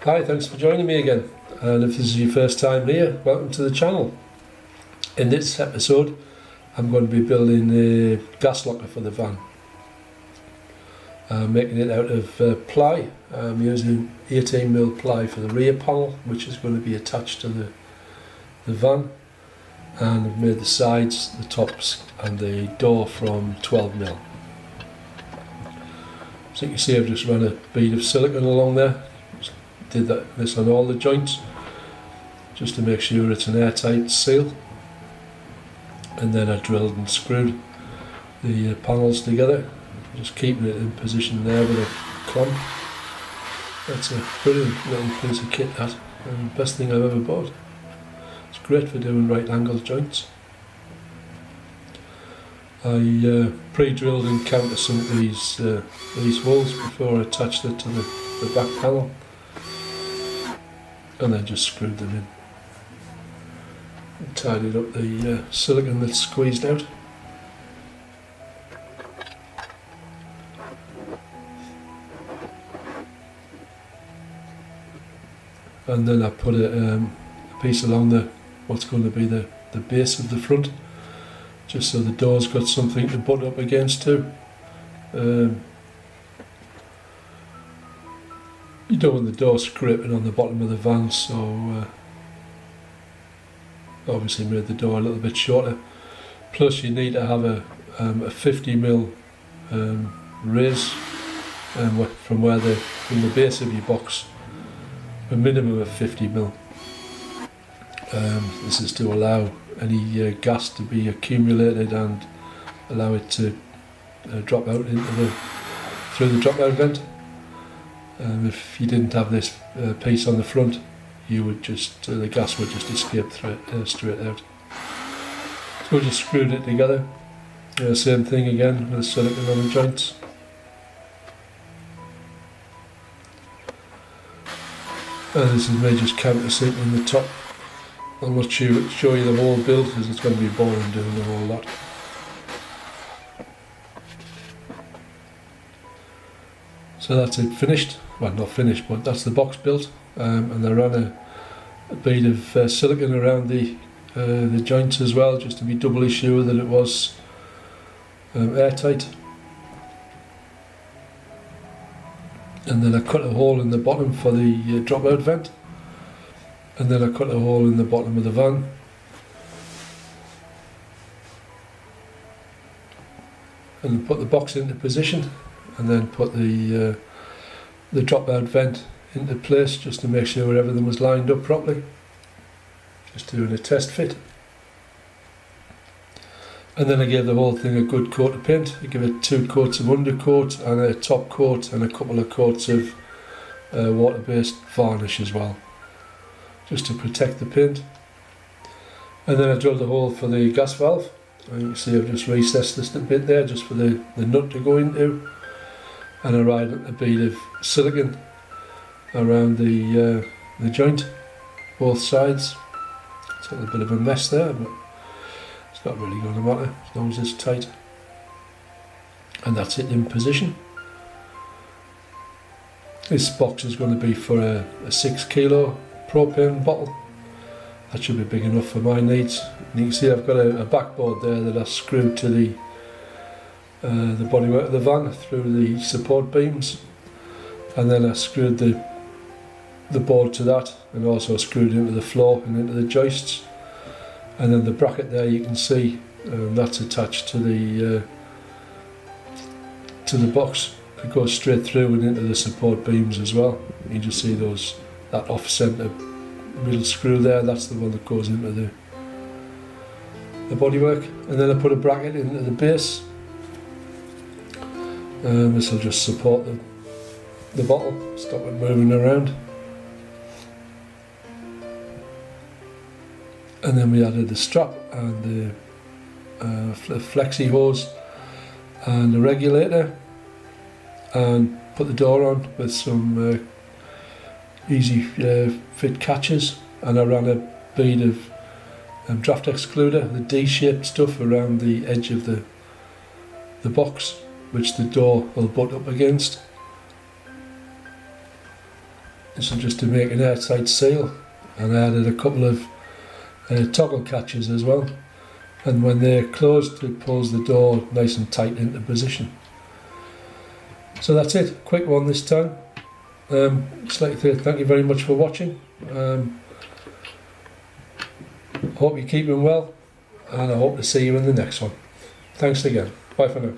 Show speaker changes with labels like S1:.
S1: Hi, thanks for joining me again, and if this is your first time here, welcome to the channel. In this episode I'm going to be building a gas locker for the van. I'm making it out of ply. I'm using 18mm ply for the rear panel, which is going to be attached to the van, and I've made the sides, the tops and the door from 12mm. So you can see I've just run a bead of silicone along there. Did this on all the joints just to make sure it's an airtight seal, and then I drilled and screwed the panels together, just keeping it in position there with a clamp. That's a brilliant little piece of kit, that, and best thing I've ever bought. It's great for doing right angle joints. I pre-drilled and countersunk these holes before I attached it to the back panel, and then just screwed them in and tidied up the silicone that's squeezed out. And then I put a piece along what's going to be the base of the front, just so the door's got something to butt up against too. You don't want the door scraping on the bottom of the van, so obviously made the door a little bit shorter. Plus you need to have a 50mm raise from the base of your box, a minimum of 50mm. This is to allow any gas to be accumulated and allow it to drop out through the drop out vent. If you didn't have this piece on the front, you would the gas would just escape straight out. So we just screwed it together. Same thing again with the silicone on the joints. And this is me just countersinking the top. I'm not show you the whole build because it's going to be boring doing the whole lot. So that's it finished. Well, not finished, but that's the box built. And I ran a bead of silicone around the joints as well, just to be doubly sure that it was airtight. And then I cut a hole in the bottom for the drop out vent. And then I cut a hole in the bottom of the van. And put the box into position, and then put the drop out vent into place just to make sure everything was lined up properly. Just doing a test fit. And then I gave the whole thing a good coat of paint. I give it 2 coats of undercoat and a top coat and a couple of coats of water-based varnish as well, just to protect the paint. And then I drilled a hole for the gas valve. And you can see I've just recessed this a bit there just for the nut to go into. And I ran a bead of silicone around the joint, both sides. It's a little bit of a mess there, but it's not really going to matter as long as it's tight. And that's it in position. This box is going to be for a 6 kilo propane bottle. That should be big enough for my needs. And you can see I've got a backboard there that I screwed to the bodywork of the van through the support beams, and then I screwed the board to that, and also screwed into the floor and into the joists. And then the bracket there you can see, that's attached to the box. It goes straight through and into the support beams as well. You just see that off-centre middle screw there. That's the one that goes into the bodywork. And then I put a bracket into the base. This will just support the bottle, stop it moving around. And then we added the strap and the flexi hose and the regulator, and put the door on with some easy fit catches. And I ran a bead of draft excluder, the D-shaped stuff, around the edge of the box, which the door will butt up against. This is just to make an airtight seal, and I added a couple of toggle catches as well, and when they're closed it pulls the door nice and tight into position. So that's it, quick one this time. Just like to say thank you very much for watching. Hope you're keeping well, and I hope to see you in the next one. Thanks again. Bye for now.